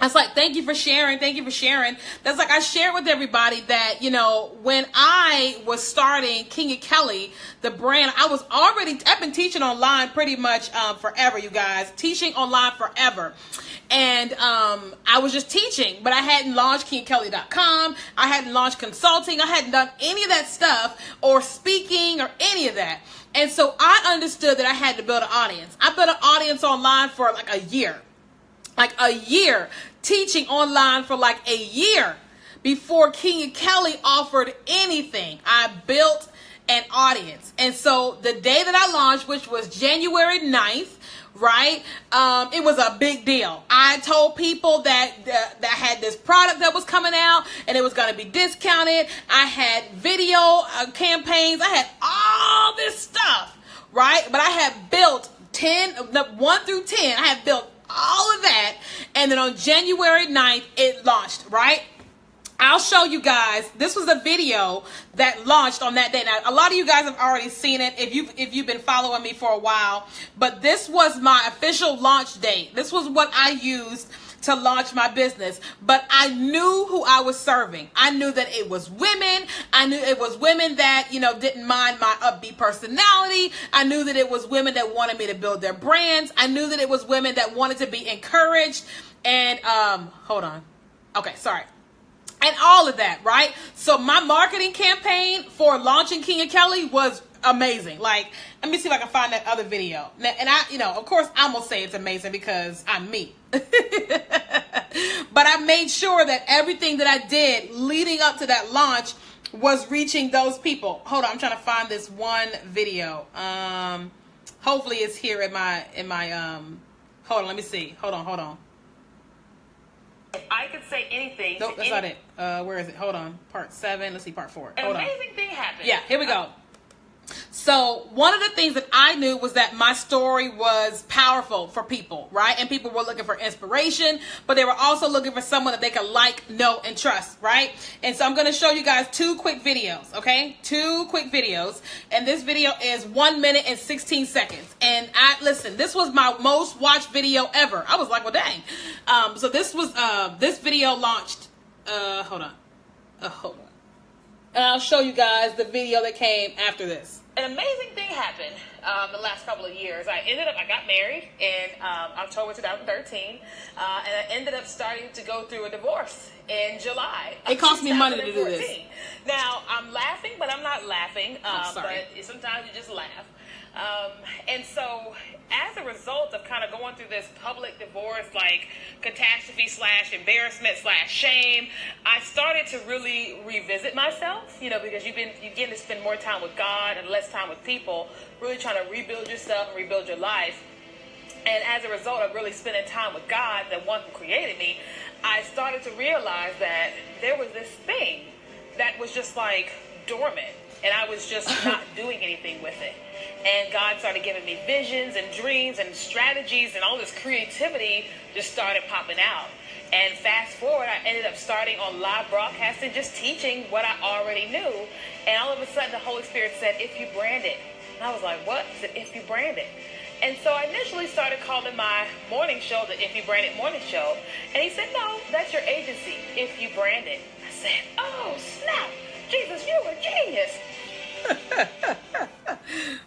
It's like, thank you for sharing. Thank you for sharing. That's like, I shared with everybody that, you know, when I was starting Keenya Kelly, the brand, I've been teaching online pretty much forever, you guys. Teaching online forever. And I was just teaching, but I hadn't launched KenyaKelly.com. I hadn't launched consulting. I hadn't done any of that stuff or speaking or any of that. And so I understood that I had to build an audience. I built an audience online for like a year. Like a year. Teaching online for like a year before Keenya Kelly offered anything. I built an audience. And so the day that I launched, which was January 9th, right? It was a big deal. I told people that I had this product that was coming out and it was going to be discounted. I had video campaigns. I had all this stuff, right? But I had built 1 through 10. I had built all of that. And then on January 9th, it launched, right? I'll show you guys. This was a video that launched on that day. Now, a lot of you guys have already seen it if you've been following me for a while. But this was my official launch date. This was what I used to launch my business. But I knew who I was serving. I knew that it was women. I knew it was women that, you know, didn't mind my upbeat personality. I knew that it was women that wanted me to build their brands. I knew that it was women that wanted to be encouraged. And hold on. Okay, sorry. And all of that, right? So my marketing campaign for launching Keenya Kelly was amazing. Like, let me see if I can find that other video. And I, you know, of course, I'm going to say it's amazing because I'm me. But I made sure that everything that I did leading up to that launch was reaching those people. Hold on, I'm trying to find this one video. Hopefully it's here in my hold on, let me see. Hold on. If I could say anything. Nope, that's not it. Where is it? Hold on. Part 7. Let's see part 4. An Hold on. amazing thing happened. Yeah, here we go. So one of the things that I knew was that my story was powerful for people, right? And people were looking for inspiration, but they were also looking for someone that they could like, know, and trust, right? And so I'm going to show you guys 2 quick videos, okay? 2 quick videos. And this video is 1 minute and 16 seconds. And listen, this was my most watched video ever. I was like, well, dang. So this video launched, hold on. And I'll show you guys the video that came after this. An amazing thing happened the last couple of years. I got married in October 2013, and I ended up starting to go through a divorce in July. It cost me money to do this. Now, I'm laughing, but I'm not laughing. Sorry. But sometimes you just laugh. And so as a result of kind of going through this public divorce, like catastrophe / embarrassment / shame, I started to really revisit myself, you know, because you begin to spend more time with God and less time with people, really trying to rebuild yourself and rebuild your life. And as a result of really spending time with God, the one who created me, I started to realize that there was this thing that was just like dormant, and I was just not doing anything with it. And God started giving me visions and dreams and strategies, and all this creativity just started popping out. And fast forward, I ended up starting on live broadcasting, just teaching what I already knew. And all of a sudden, the Holy Spirit said, if you brand it. And I was like, what? He said, if you brand it. And so I initially started calling my morning show the If You Brand It Morning Show. And he said, no, that's your agency, If You Brand It. I said, oh, snap. Jesus, you're a genius.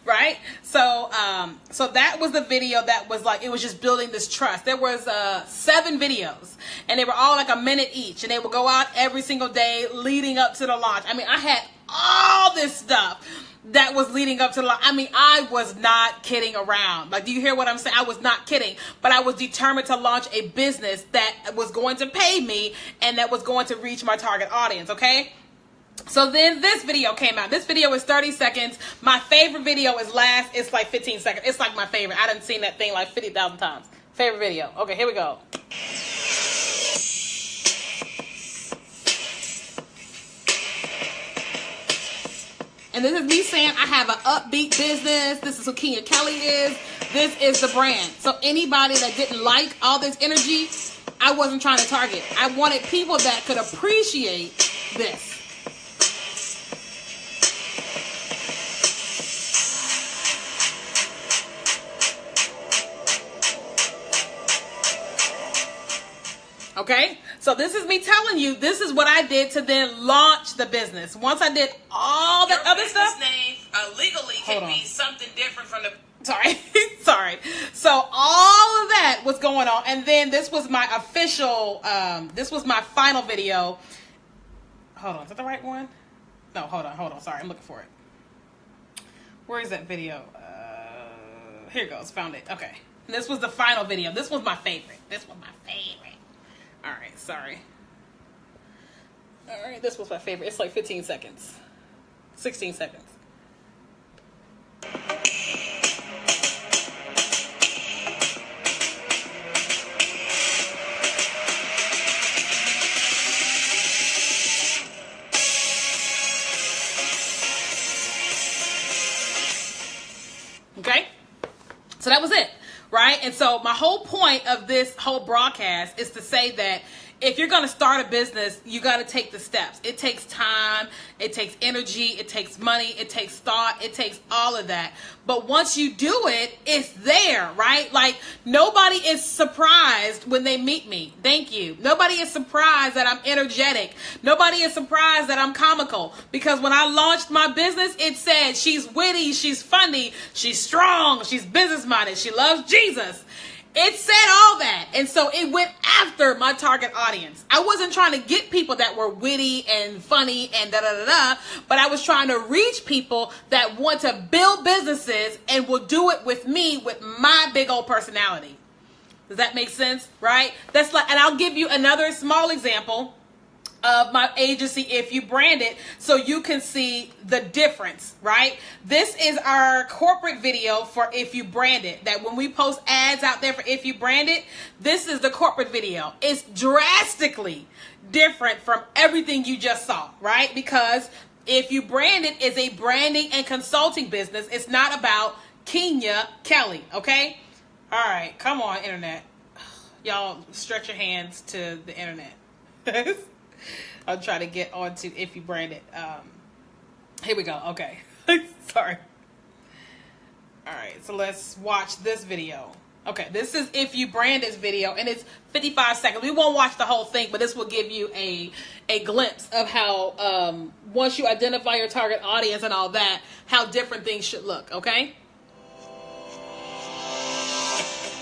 Right? So that was the video that was like, it was just building this trust. There was 7 videos, and they were all like a minute each, and they would go out every single day leading up to the launch. I mean, I had all this stuff that was leading up to the launch. I mean, I was not kidding around. Like, do you hear what I'm saying? I was not kidding, but I was determined to launch a business that was going to pay me and that was going to reach my target audience. Okay. So then this video came out. This video is 30 seconds. My favorite video is last. It's like 15 seconds. It's like my favorite. I done seen that thing like 50,000 times. Favorite video. Okay, here we go. And this is me saying I have an upbeat business. This is who Keenya Kelly is. This is the brand. So anybody that didn't like all this energy, I wasn't trying to target. I wanted people that could appreciate this. Okay, so this is me telling you, this is what I did to then launch the business. Once I did all that other stuff. Your business name legally can be something different from the... Sorry, sorry. So all of that was going on. And then this was my official, this was my final video. Hold on, is that the right one? No, hold on. Sorry, I'm looking for it. Where is that video? Here it goes, found it. Okay. And this was the final video. This was my favorite. All right, sorry. All right, this was my favorite. It's like 15 seconds. 16 seconds. Okay? So that was it. Right? And so my whole point of this whole broadcast is to say that if you're going to start a business, you got to take the steps. It takes time, it takes energy, it takes money, it takes thought, it takes all of that. But once you do it, it's there, right? Like nobody is surprised when they meet me. Thank you. Nobody is surprised that I'm energetic. Nobody is surprised that I'm comical, because when I launched my business, it said she's witty, she's funny, she's strong, she's business minded, she loves Jesus. It said all that. And so it went after my target audience. I wasn't trying to get people that were witty and funny and da-da-da-da, but I was trying to reach people that want to build businesses and will do it with me, with my big old personality. Does that make sense? Right? That's like, and I'll give you another small example of my agency, If You Brand It, so you can see the difference, right? This is our corporate video for If You Brand It, that when we post ads out there for If You Brand It, this is the corporate video. It's drastically different from everything you just saw, right? Because If You Brand It is a branding and consulting business. It's not about Keenya Kelly, okay? All right, come on, internet. Y'all stretch your hands to the internet. I'll try to get on to If You Brand It. Here we go. Okay. Sorry. All right. So let's watch this video. Okay. This is If You Brand This video, and it's 55 seconds. We won't watch the whole thing, but this will give you a glimpse of how once you identify your target audience and all that, how different things should look. Okay.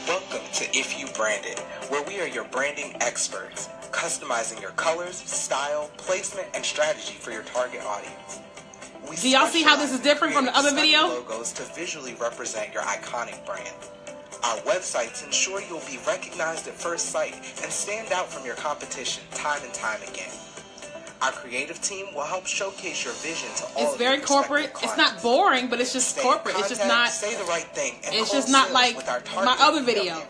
Welcome to If You Brand It, where we are your branding experts, customizing your colors, style, placement, and strategy for your target audience. Do y'all see how this is different from the other video? Logos to visually represent your iconic brand. Our websites ensure you'll be recognized at first sight and stand out from your competition time and time again. Our creative team will help showcase your vision to all. It's very corporate. It's not boring, but it's just corporate. It's just not. Say the right thing. It's just not like my other video.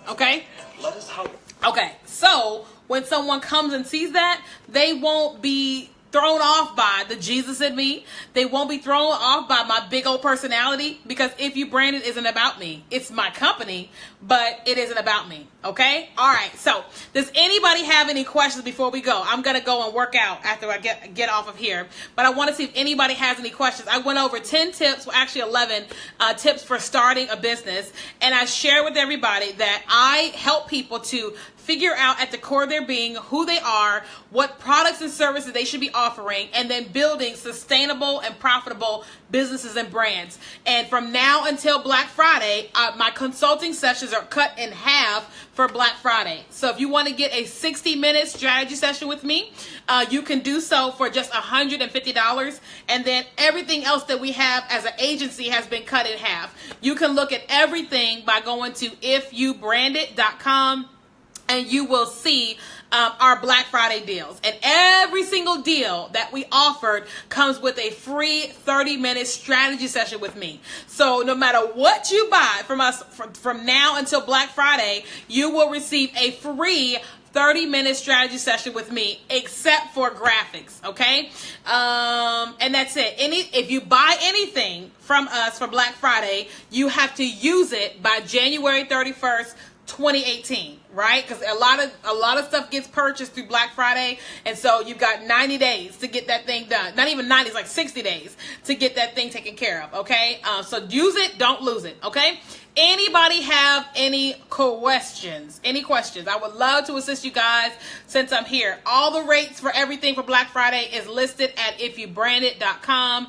Okay. Let us help. Okay. So when someone comes and sees that, they won't be thrown off by the Jesus in me. They won't be thrown off by my big old personality, because If You Brand It isn't about me. It's my company, but it isn't about me. Okay? All right. So does anybody have any questions before we go? I'm going to go and work out after I get off of here, but I want to see if anybody has any questions. I went over 10 tips, well, actually 11 tips for starting a business, and I share with everybody that I help people to figure out at the core of their being who they are, what products and services they should be offering, and then building sustainable and profitable businesses and brands. And from now until Black Friday, my consulting sessions are cut in half for Black Friday. So if you want to get a 60-minute strategy session with me, you can do so for just $150. And then everything else that we have as an agency has been cut in half. You can look at everything by going to ifyoubrandit.com. and you will see our Black Friday deals. And every single deal that we offered comes with a free 30-minute strategy session with me. So no matter what you buy from us from now until Black Friday, you will receive a free 30-minute strategy session with me, except for graphics, okay? And that's it. If you buy anything from us for Black Friday, you have to use it by January 31st, 2018, right? Because a lot of stuff gets purchased through Black Friday, and so you've got 90 days to get that thing done. Not even 90, it's like 60 days to get that thing taken care of, okay? So use it, don't lose it, okay? anybody have any questions? Any questions? I would love to assist you guys since I'm here. All the rates for everything for Black Friday is listed at ifyoubrandit.com.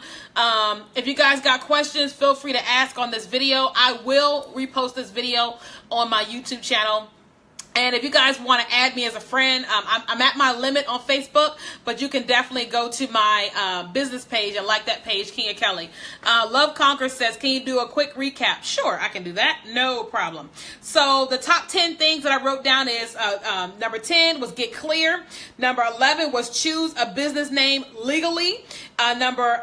If you guys got questions, feel free to ask on this video. I will repost this video on my YouTube channel. And if you guys want to add me as a friend, I'm at my limit on Facebook, but you can definitely go to my business page and like that page, Keenya Kelly. Love Conquer says, can you do a quick recap? Sure, I can do that. No problem. So the top 10 things that I wrote down is number 10 was get clear. Number 11 was choose a business name legally. Number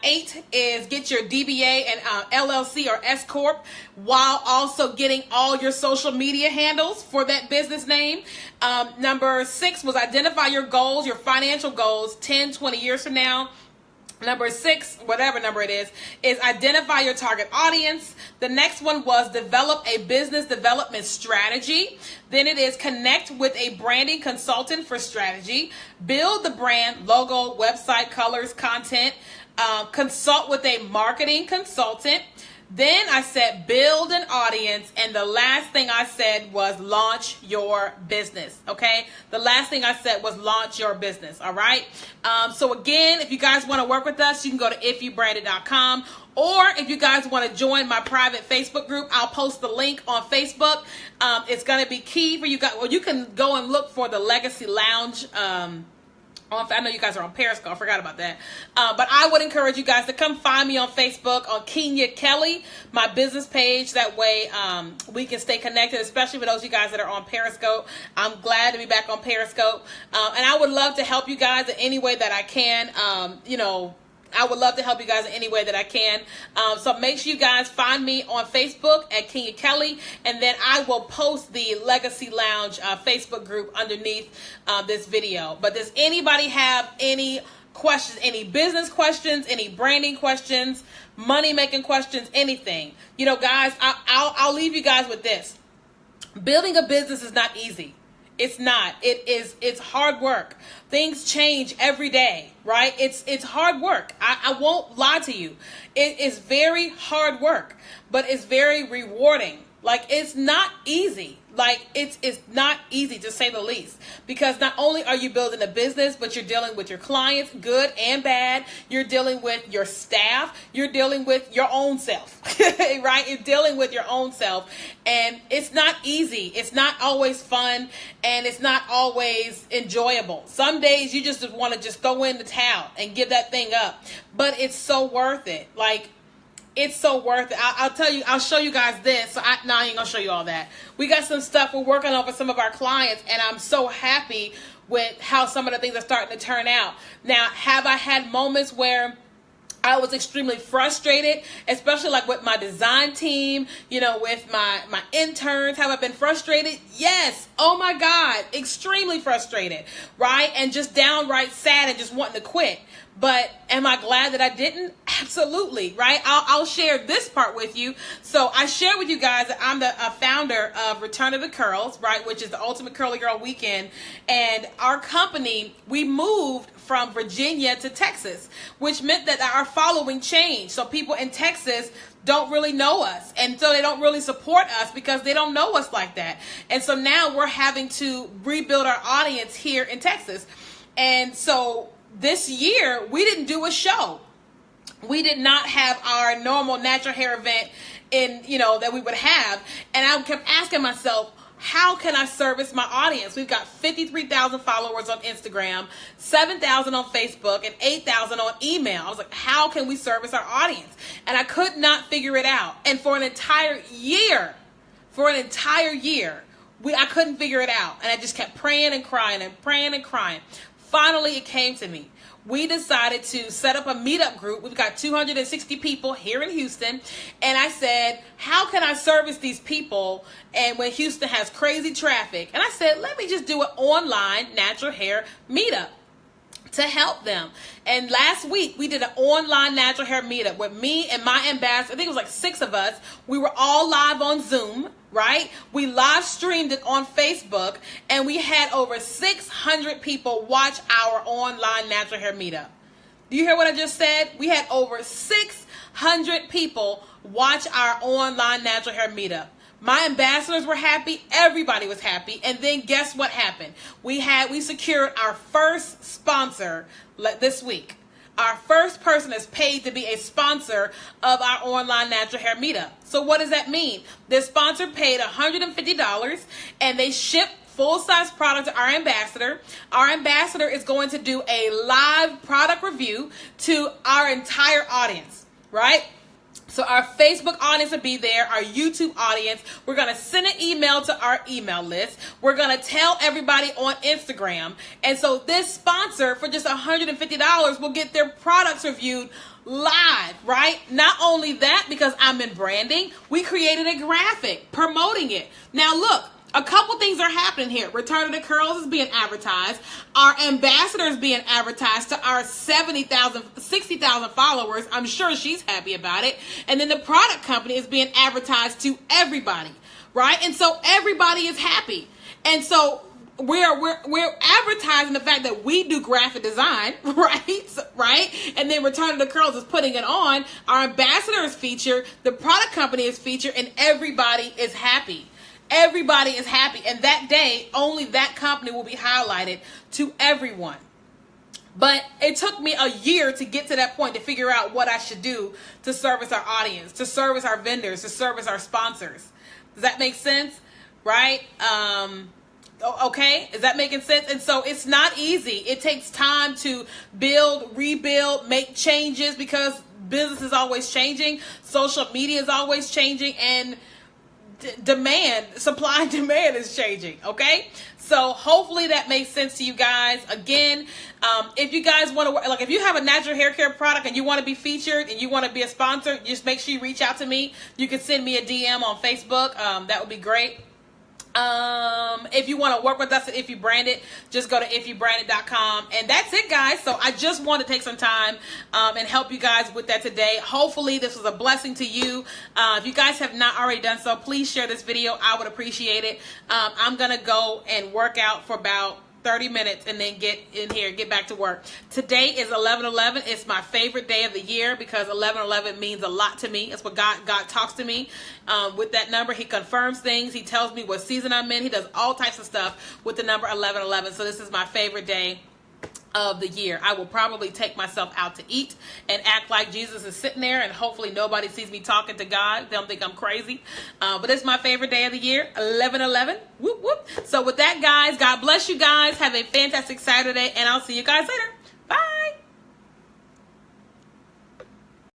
8 is get your DBA and LLC or S Corp while also getting all your social media handles for that business name. Number 6 was identify your goals, your financial goals 10, 20 years from now. Number 6, whatever number it is identify your target audience. The next one was develop a business development strategy. Then it is connect with a branding consultant for strategy. Build the brand, logo, website, colors, content. Consult with a marketing consultant. Then I said build an audience, and the last thing I said was launch your business, okay? The last thing I said was launch your business, all right? So again, if you guys want to work with us, you can go to ifyoubrandit.com, or if you guys want to join my private Facebook group, I'll post the link on Facebook. It's going to be key for you guys. Well, you can go and look for the Legacy Lounge I know you guys are on Periscope. I forgot about that. But I would encourage you guys to come find me on Facebook on Keenya Kelly, my business page. That way we can stay connected, especially for those of you guys that are on Periscope. I'm glad to be back on Periscope. And I would love to help you guys in any way that I can. I would love to help you guys in any way that I can. So make sure you guys find me on Facebook at Keenya Kelly, and then I will post the Legacy Lounge Facebook group underneath this video. But does anybody have any questions, any business questions, any branding questions, money making questions, anything? You know, guys, I'll leave you guys with this. Building a business is not easy. It's not. It's hard work. Things change every day, right? It's hard work. I won't lie to you. It is very hard work, but it's very rewarding. Like, it's not easy. Like, it's not easy, to say the least, because not only are you building a business, but you're dealing with your clients, good and bad. You're dealing with your staff. You're dealing with your own self, right? You're dealing with your own self, and it's not easy. It's not always fun, and it's not always enjoyable. Some days you just want to just throw in the towel and give that thing up, but it's so worth it. Like, it's so worth it. I'll tell you, I'll show you guys this. I ain't going to show you all that. We got some stuff we're working on for some of our clients, and I'm so happy with how some of the things are starting to turn out. Now, have I had moments where I was extremely frustrated, especially like with my design team, with my interns? Have I been frustrated? Yes. Oh my God. Extremely frustrated, right? And just downright sad and just wanting to quit. But am I glad that I didn't? Absolutely, right? I'll share this part with you. So I share with you guys that I'm the founder of Return of the Curls, right? Which is the Ultimate Curly Girl Weekend. And our company, we moved from Virginia to Texas, which meant that our following changed. So people in Texas don't really know us, and so they don't really support us because they don't know us like that. And so now we're having to rebuild our audience here in Texas. And so this year we didn't do a show. We did not have our normal natural hair event that we would have. And I kept asking myself, how can I service my audience? We've got 53,000 followers on Instagram, 7,000 on Facebook, and 8,000 on email. I was like, how can we service our audience? And I could not figure it out. And for an entire year, I couldn't figure it out. And I just kept praying and crying and praying and crying. Finally, it came to me. We decided to set up a meetup group. We've got 260 people here in Houston. And I said, how can I service these people and when Houston has crazy traffic? And I said, let me just do an online natural hair meetup to help them. And last week we did an online natural hair meetup with me and my ambassador. I think it was like 6 of us. We were all live on Zoom, right? We live streamed it on Facebook, and we had over 600 people watch our online natural hair meetup. Do you hear what I just said? We had over 600 1,200 people watch our online natural hair meetup. My ambassadors were happy. Everybody was happy. And then guess what happened? We secured our first sponsor this week. Our first person is paid to be a sponsor of our online natural hair meetup. So what does that mean? The sponsor paid $150 and they shipped full-size product to our ambassador. Our ambassador is going to do a live product review to our entire audience, right? So our Facebook audience will be there, our YouTube audience. We're going to send an email to our email list. We're going to tell everybody on Instagram. And so this sponsor for just $150 will get their products reviewed live, right? Not only that, because I'm in branding, we created a graphic promoting it. Now look, a couple things are happening here. Return of the Curls is being advertised. Our ambassador is being advertised to our 60,000 followers. I'm sure she's happy about it. And then the product company is being advertised to everybody, right? And so everybody is happy. And so we're advertising the fact that we do graphic design, right? And then Return of the Curls is putting it on. Our ambassador is featured. The product company is featured, and everybody is happy. Everybody is happy. And that day, only that company will be highlighted to everyone. But it took me a year to get to that point, to figure out what I should do to service our audience, to service our vendors, to service our sponsors. Does that make sense? Right? Okay? Is that making sense? And so it's not easy. It takes time to build, rebuild, make changes, because business is always changing. Social media is always changing, and supply and demand is changing. Okay, so hopefully that makes sense to you guys. Again, if you guys want to, like, if you have a natural hair care product and you want to be featured and you want to be a sponsor, just make sure you reach out to me. You can send me a DM on Facebook. That would be great. If you want to work with us at If You Brand It, just go to ifyoubrandit.com. And that's it, guys. So I just want to take some time and help you guys with that today. Hopefully this was a blessing to you. If you guys have not already done so, please share this video. I would appreciate it. I'm going to go and work out for about 30 minutes and then get in here, get back to work. Today is 11/11. It's my favorite day of the year because 11/11 means a lot to me. It's what God talks to me with that number. He confirms things. He tells me what season I'm in. He does all types of stuff with the number 11/11. So this is my favorite day of the year. I will probably take myself out to eat and act like Jesus is sitting there, and hopefully nobody sees me talking to God. They don't think I'm crazy. But it's my favorite day of the year, 11/11. Whoop, whoop. So with that, guys, God bless you guys. Have a fantastic Saturday, and I'll see you guys later.